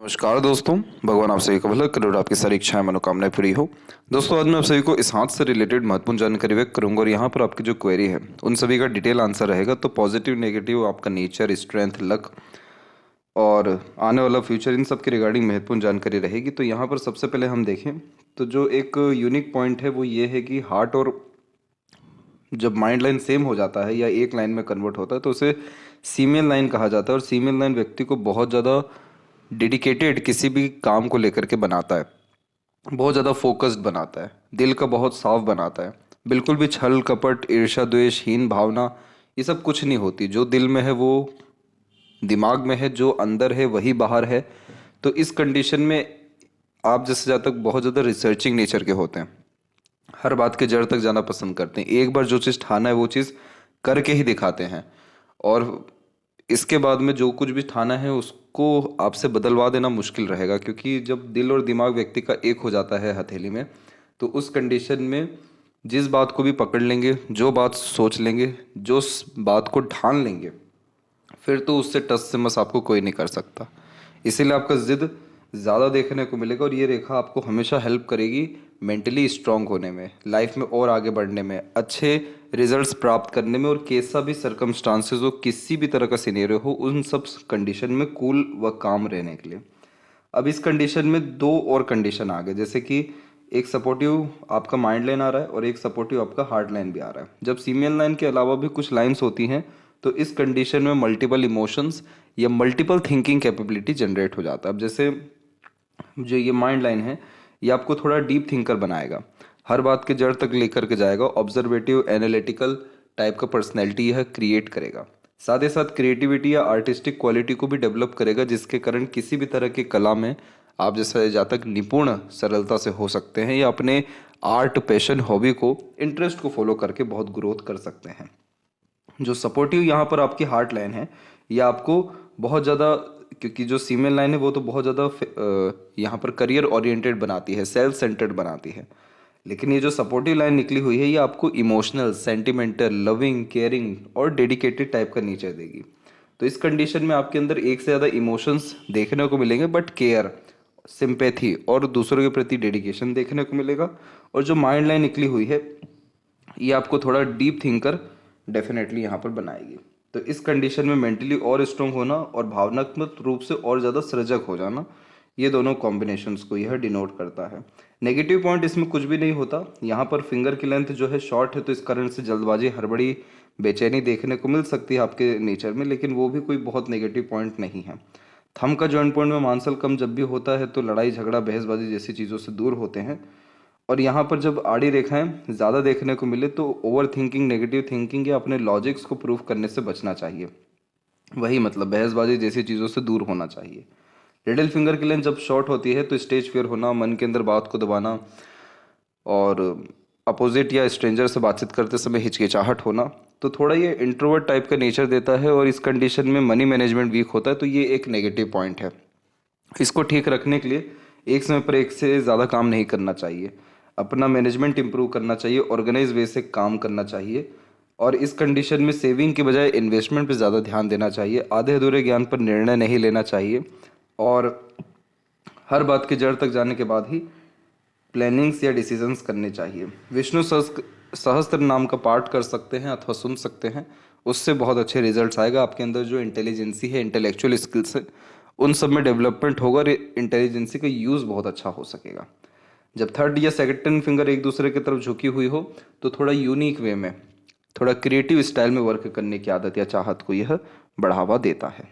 नमस्कार दोस्तों। भगवान आप सभी को भला करे और आपकी सारी इच्छाएं मनोकामनाएं पूरी हो। दोस्तों, आज मैं आप सभी को इस हाथ से रिलेटेड महत्वपूर्ण जानकारी व्यक्त करूंगा और यहाँ पर आपकी जो क्वेरी है उन सभी का डिटेल आंसर रहेगा। तो पॉजिटिव नेगेटिव आपका नेचर, स्ट्रेंथ, लक और आने वाला फ्यूचर, इन सब के रिगार्डिंग महत्वपूर्ण जानकारी रहेगी। तो यहाँ पर सबसे पहले हम देखें तो जो एक यूनिक पॉइंट है वो ये है कि हार्ट और जब माइंड लाइन सेम हो जाता है या एक लाइन में कन्वर्ट होता है तो उसे सीमेल लाइन कहा जाता है। और सीमेल लाइन व्यक्ति को बहुत ज़्यादा डेडिकेटेड किसी भी काम को लेकर के बनाता है, बहुत ज़्यादा फोकस्ड बनाता है, दिल का बहुत साफ बनाता है। बिल्कुल भी छल कपट, ईर्ष्या, द्वेष, हीन भावना, ये सब कुछ नहीं होती। जो दिल में है वो दिमाग में है, जो अंदर है वही बाहर है। तो इस कंडीशन में आप जैसे जहाँ तक बहुत ज़्यादा रिसर्चिंग नेचर के होते हैं, हर बात के जड़ तक जाना पसंद करते हैं। एक बार जो चीज़ ठाना है वो चीज़ करके ही दिखाते हैं, और इसके बाद में जो कुछ भी ठाना है उसको आपसे बदलवा देना मुश्किल रहेगा। क्योंकि जब दिल और दिमाग व्यक्ति का एक हो जाता है हथेली में, तो उस कंडीशन में जिस बात को भी पकड़ लेंगे, जो बात सोच लेंगे, जो बात को ठान लेंगे, फिर तो उससे टस से मस आपको कोई नहीं कर सकता। इसीलिए आपका जिद ज़्यादा देखने को मिलेगा और ये रेखा आपको हमेशा हेल्प करेगी मेंटली स्ट्रांग होने में, लाइफ में और आगे बढ़ने में, अच्छे रिजल्ट्स प्राप्त करने में। और कैसा भी सर्कमस्टांसेस हो, किसी भी तरह का सिनेरियो हो, उन सब कंडीशन में कूल व काम रहने के लिए। अब इस कंडीशन में दो और कंडीशन आ गए, जैसे कि एक सपोर्टिव आपका माइंड लाइन आ रहा है और एक सपोर्टिव आपका हार्ट लाइन भी आ रहा है। जब सीमेल लाइन के अलावा भी कुछ लाइन्स होती हैं तो इस कंडीशन में मल्टीपल इमोशंस या मल्टीपल थिंकिंग कैपेबिलिटी जनरेट हो जाता है। अब जैसे जो ये माइंड लाइन है ये आपको थोड़ा डीप थिंकर बनाएगा, हर बात के जड़ तक लेकर के जाएगा, ऑब्जर्वेटिव एनालिटिकल टाइप का पर्सनैलिटी यह क्रिएट करेगा। साथ ही साथ क्रिएटिविटी या आर्टिस्टिक क्वालिटी को भी डेवलप करेगा, जिसके कारण किसी भी तरह की कला में आप जैसे जातक निपुण सरलता से हो सकते हैं या अपने आर्ट, पैशन, हॉबी को, इंटरेस्ट को फॉलो करके बहुत ग्रोथ कर सकते हैं। जो सपोर्टिव यहाँ पर आपकी हार्ट लाइन है ये आपको बहुत ज़्यादा, क्योंकि जो सीमेल लाइन है वो तो बहुत ज़्यादा यहाँ पर करियर ओरिएंटेड बनाती है, सेल्फ सेंटर्ड बनाती है। लेकिन ये जो सपोर्टिव लाइन निकली हुई है ये आपको इमोशनल, सेंटिमेंटल, लविंग, केयरिंग और डेडिकेटेड टाइप का नेचर देगी। तो इस कंडीशन में आपके अंदर एक से ज़्यादा इमोशंस देखने को मिलेंगे, बट केयर, सिंपैथी और दूसरों के प्रति डेडिकेशन देखने को मिलेगा। और जो माइंड लाइन निकली हुई है ये आपको थोड़ा डीप थिंकर डेफिनेटली यहाँ पर बनाएगी। तो इस कंडीशन में मेंटली और स्ट्रांग होना और भावनात्मक रूप से और ज़्यादा सृजक हो जाना, ये दोनों कॉम्बिनेशंस को यह डिनोट करता है। नेगेटिव पॉइंट इसमें कुछ भी नहीं होता। यहाँ पर फिंगर की लेंथ जो है शॉर्ट है, तो इस कारण से जल्दबाजी, हड़बड़ी, बेचैनी देखने को मिल सकती है आपके नेचर में, लेकिन वो भी कोई बहुत नेगेटिव पॉइंट नहीं है। थंब का जॉइंट पॉइंट में मांसल कम जब भी होता है तो लड़ाई झगड़ा, बहसबाजी जैसी चीज़ों से दूर होते हैं। और यहाँ पर जब आड़ी रेखाएं ज़्यादा देखने को मिले तो ओवर थिंकिंग, नेगेटिव थिंकिंग या अपने लॉजिक्स को प्रूव करने से बचना चाहिए। वही मतलब बहसबाजी जैसी चीज़ों से दूर होना चाहिए। लिटिल फिंगर की लेंथ जब शॉर्ट होती है तो स्टेज फियर होना, मन के अंदर बात को दबाना और अपोजिट या स्ट्रेंजर से बातचीत करते समय हिचकिचाहट होना, तो थोड़ा ये इंट्रोवर्ट टाइप का नेचर देता है। और इस कंडीशन में मनी मैनेजमेंट वीक होता है, तो ये एक नेगेटिव पॉइंट है। इसको ठीक रखने के लिए एक समय पर एक से ज़्यादा काम नहीं करना चाहिए, अपना मैनेजमेंट इंप्रूव करना चाहिए, ऑर्गेनाइज वे से काम करना चाहिए। और इस कंडीशन में सेविंग की बजाय इन्वेस्टमेंट पर ज़्यादा ध्यान देना चाहिए, आधे अधूरे ज्ञान पर निर्णय नहीं लेना चाहिए, और हर बात के जड़ तक जाने के बाद ही प्लानिंग्स या डिसीजंस करने चाहिए। विष्णु सहस्त्र नाम का पाठ कर सकते हैं अथवा सुन सकते हैं, उससे बहुत अच्छे रिजल्ट्स आएगा। आपके अंदर जो इंटेलिजेंसी है, इंटेलेक्चुअल स्किल्स है, उन सब में डेवलपमेंट होगा और इंटेलिजेंसी का यूज़ बहुत अच्छा हो सकेगा। जब थर्ड या सेकंड फिंगर एक दूसरे की तरफ झुकी हुई हो तो थोड़ा यूनिक वे में, थोड़ा क्रिएटिव स्टाइल में वर्क करने की आदत या चाहत को यह बढ़ावा देता है।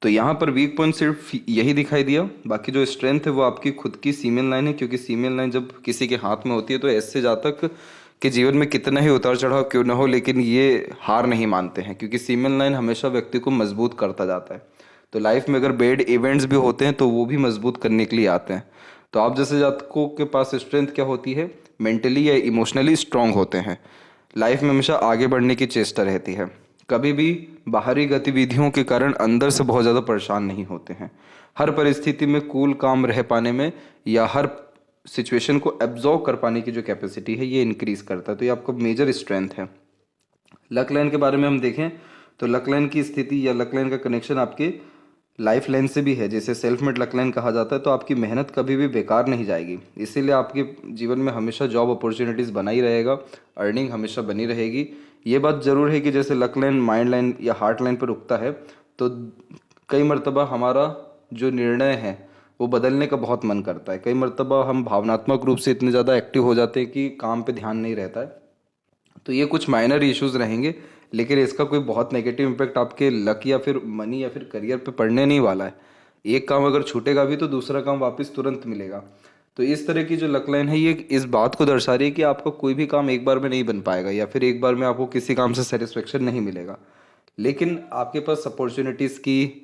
तो यहाँ पर वीक पॉइंट सिर्फ यही दिखाई दिया। बाकी जो स्ट्रेंथ है वो आपकी खुद की सीमेल लाइन है, क्योंकि सीमेल लाइन जब किसी के हाथ में होती है तो ऐसे जातक के जीवन में कितना ही उतार चढ़ाव क्यों ना हो, लेकिन ये हार नहीं मानते हैं, क्योंकि सीमेल लाइन हमेशा व्यक्ति को मजबूत करता जाता है। तो लाइफ में अगर बैड इवेंट्स भी होते हैं तो वो भी मजबूत करने के लिए आते हैं। तो आप जैसे जातकों के पास स्ट्रेंथ क्या होती है, मेंटली या इमोशनली स्ट्रांग होते हैं, लाइफ में हमेशा आगे बढ़ने की चेष्टा रहती है, कभी भी बाहरी गतिविधियों के कारण अंदर से बहुत ज़्यादा परेशान नहीं होते हैं, हर परिस्थिति में कूल काम रह पाने में या हर सिचुएशन को एब्जॉर्व कर पाने की जो कैपेसिटी है ये इंक्रीज करता है। तो ये आपका मेजर स्ट्रेंथ है। लक लाइन के बारे में हम देखें तो लक लाइन की स्थिति या लक लाइन का कनेक्शन आपके लाइफ लाइन से भी है, जैसे सेल्फ मेड लक लाइन कहा जाता है, तो आपकी मेहनत कभी भी बेकार नहीं जाएगी। इसीलिए आपके जीवन में हमेशा जॉब अपॉर्चुनिटीज़ बना ही रहेगा, अर्निंग हमेशा बनी रहेगी। ये बात ज़रूर है कि जैसे लक लाइन माइंड लाइन या हार्ट लाइन पर रुकता है, तो कई मर्तबा हमारा जो निर्णय है वो बदलने का बहुत मन करता है। कई मर्तबा हम भावनात्मक रूप से इतने ज़्यादा एक्टिव हो जाते हैं कि काम पे ध्यान नहीं रहता है। तो ये कुछ माइनर इश्यूज रहेंगे, लेकिन इसका कोई बहुत नेगेटिव इम्पैक्ट आपके लक या फिर मनी या फिर करियर पे पड़ने नहीं वाला है। एक काम अगर छूटेगा भी तो दूसरा काम वापस तुरंत मिलेगा। तो इस तरह की जो लक लाइन है ये इस बात को दर्शा रही है कि आपका कोई भी काम एक बार में नहीं बन पाएगा, या फिर एक बार में आपको किसी काम से सेटिस्फेक्शन नहीं मिलेगा। लेकिन आपके पास अपॉर्चुनिटीज़ की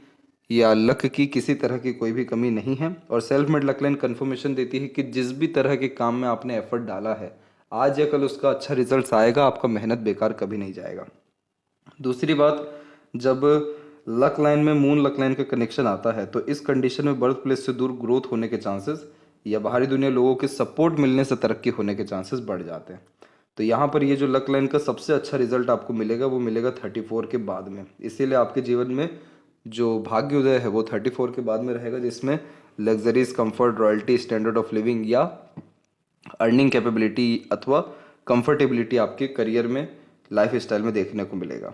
या लक की किसी तरह की कोई भी कमी नहीं है। और self made luck line confirmation देती है कि जिस भी तरह के काम में आपने एफर्ट डाला है, आज या कल उसका अच्छा रिजल्ट आएगा, आपका मेहनत बेकार कभी नहीं जाएगा। दूसरी बात, जब लक लाइन में मून लक लाइन का कनेक्शन आता है तो इस कंडीशन में बर्थ प्लेस से दूर ग्रोथ होने के चांसेस या बाहरी दुनिया लोगों के सपोर्ट मिलने से तरक्की होने के चांसेस बढ़ जाते हैं। तो यहाँ पर ये जो लक लाइन का सबसे अच्छा रिजल्ट आपको मिलेगा वो मिलेगा 34 के बाद में। इसीलिए आपके जीवन में जो भाग्य उदय है वो 34 के बाद में रहेगा, जिसमें luxuries, comfort, royalty, standard of living या अर्निंग कैपेबिलिटी अथवा कंफर्टेबिलिटी आपके करियर में, लाइफ स्टाइल में देखने को मिलेगा।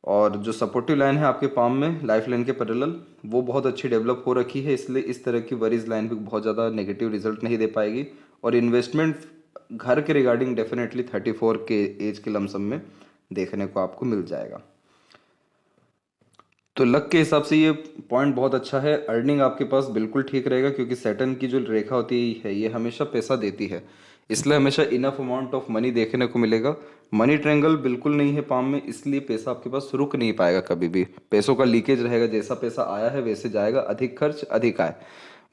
और जो सपोर्टिव लाइन है आपके पाम में लाइफ लाइन के पैरेलल, वो बहुत अच्छी डेवलप हो रखी है, इसलिए इस तरह की वरीज लाइन भी बहुत ज़्यादा नेगेटिव रिजल्ट नहीं दे पाएगी। और इन्वेस्टमेंट घर के रिगार्डिंग डेफिनेटली 34 के एज के लमसम में देखने को आपको मिल जाएगा। तो लक के हिसाब से ये पॉइंट बहुत अच्छा है। अर्निंग आपके पास बिल्कुल ठीक रहेगा, क्योंकि सैटर्न की जो रेखा होती है ये हमेशा पैसा देती है, इसलिए हमेशा इनफ अमाउंट ऑफ मनी देखने को मिलेगा। मनी ट्रायंगल बिल्कुल नहीं है पाम में, इसलिए पैसा आपके पास रुक नहीं पाएगा कभी भी। पैसों का लीकेज रहेगा, जैसा पैसा आया है वैसे जाएगा, अधिक खर्च अधिक आय,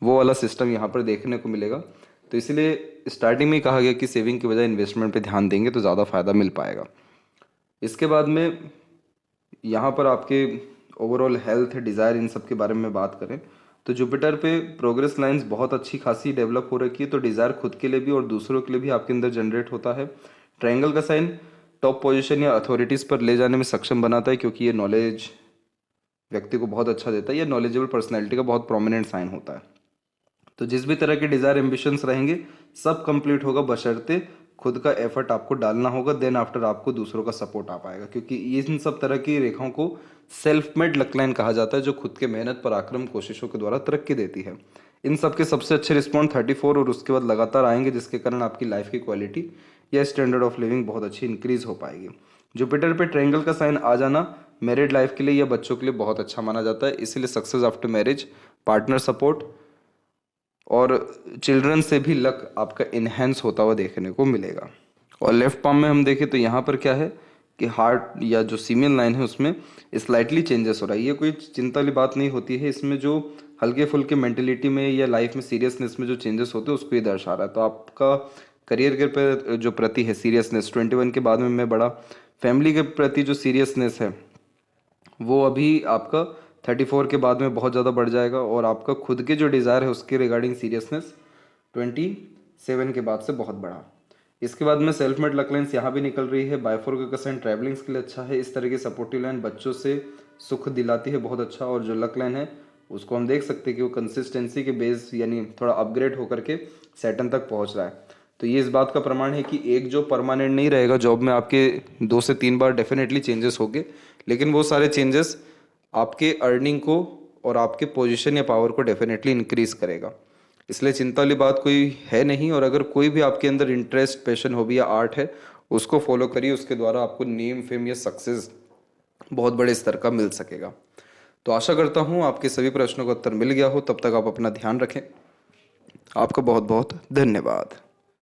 वो वाला सिस्टम यहाँ पर देखने को मिलेगा। तो इसलिए स्टार्टिंग में कहा गया कि सेविंग की बजाय इन्वेस्टमेंट पे ध्यान देंगे तो ज़्यादा फायदा मिल पाएगा। इसके बाद में यहाँ पर आपके ओवरऑल हेल्थ, डिज़ायर, इन सब के बारे में बात करें तो जुपिटर पे प्रोग्रेस लाइंस बहुत अच्छी खासी डेवलप हो रखी है, तो डिज़ायर खुद के लिए भी और दूसरों के लिए भी आपके अंदर जनरेट होता है। ट्रायंगल का साइन टॉप पोजीशन या अथॉरिटीज़ पर ले जाने में सक्षम बनाता है, क्योंकि ये नॉलेज व्यक्ति को बहुत अच्छा देता है, ये नॉलेजेबल पर्सनैलिटी का बहुत प्रोमिनेंट साइन होता है। तो जिस भी तरह के डिज़ायर एम्बिशंस रहेंगे सब कंप्लीट होगा, बशर्ते खुद का एफर्ट आपको डालना होगा, देन आफ्टर आपको दूसरों का सपोर्ट आ पाएगा। क्योंकि इन सब तरह की रेखाओं को सेल्फ मेड लक लाइन कहा जाता है, जो खुद के मेहनत पराक्रम कोशिशों के द्वारा तरक्की देती है। इन सब के सबसे अच्छे रिस्पॉन्ड 34 और उसके बाद लगातार आएंगे, जिसके कारण आपकी लाइफ की क्वालिटी या स्टैंडर्ड ऑफ लिविंग बहुत अच्छी इंक्रीज हो पाएगी। जुपिटर पे ट्रायंगल का साइन आ जाना मैरिड लाइफ के लिए या बच्चों के लिए बहुत अच्छा माना जाता है, इसीलिए success after marriage, partner support और चिल्ड्रन से भी लक आपका इन्हेंस होता हुआ देखने को मिलेगा। और लेफ्ट पाम में हम देखें तो यहाँ पर क्या है कि हार्ट या जो सीमेन लाइन है उसमें स्लाइटली चेंजेस हो रहा है। ये कोई चिंता वाली बात नहीं होती है, इसमें जो हल्के फुल्के मेंटेलिटी में या लाइफ में सीरियसनेस में जो चेंजेस होते हैं उसको ये दर्शा रहा है। तो आपका करियर के पर जो प्रति है सीरियसनेस 21 के बाद में मैं बड़ा, फैमिली के प्रति जो सीरियसनेस है वो अभी आपका 34 के बाद में बहुत ज़्यादा बढ़ जाएगा। और आपका खुद के जो डिज़ायर है उसके रिगार्डिंग सीरियसनेस 27 के बाद से बहुत बढ़ा। इसके बाद में सेल्फ मेड लक लाइन्स यहाँ भी निकल रही है। बायफोर का साइन ट्रैवलिंग्स के लिए अच्छा है, इस तरह की सपोर्टिव लाइन बच्चों से सुख दिलाती है बहुत अच्छा। और जो लक लाइन है उसको हम देख सकते हैं कि वो कंसिस्टेंसी के बेस यानी थोड़ा अपग्रेड होकर के सैटर्न तक पहुँच रहा है। तो ये इस बात का प्रमाण है कि एक जो परमानेंट नहीं रहेगा, जॉब में आपके 2 से 3 बार डेफिनेटली चेंजेस होंगे, लेकिन वो सारे चेंजेस आपके अर्निंग को और आपके पोजीशन या पावर को डेफिनेटली इंक्रीज करेगा। इसलिए चिंता वाली बात कोई है नहीं। और अगर कोई भी आपके अंदर इंटरेस्ट, पैशन, हॉबी या आर्ट है उसको फॉलो करिए, उसके द्वारा आपको नेम, फेम या सक्सेस बहुत बड़े स्तर का मिल सकेगा। तो आशा करता हूँ आपके सभी प्रश्नों का उत्तर मिल गया हो। तब तक आप अपना ध्यान रखें। आपका बहुत बहुत धन्यवाद।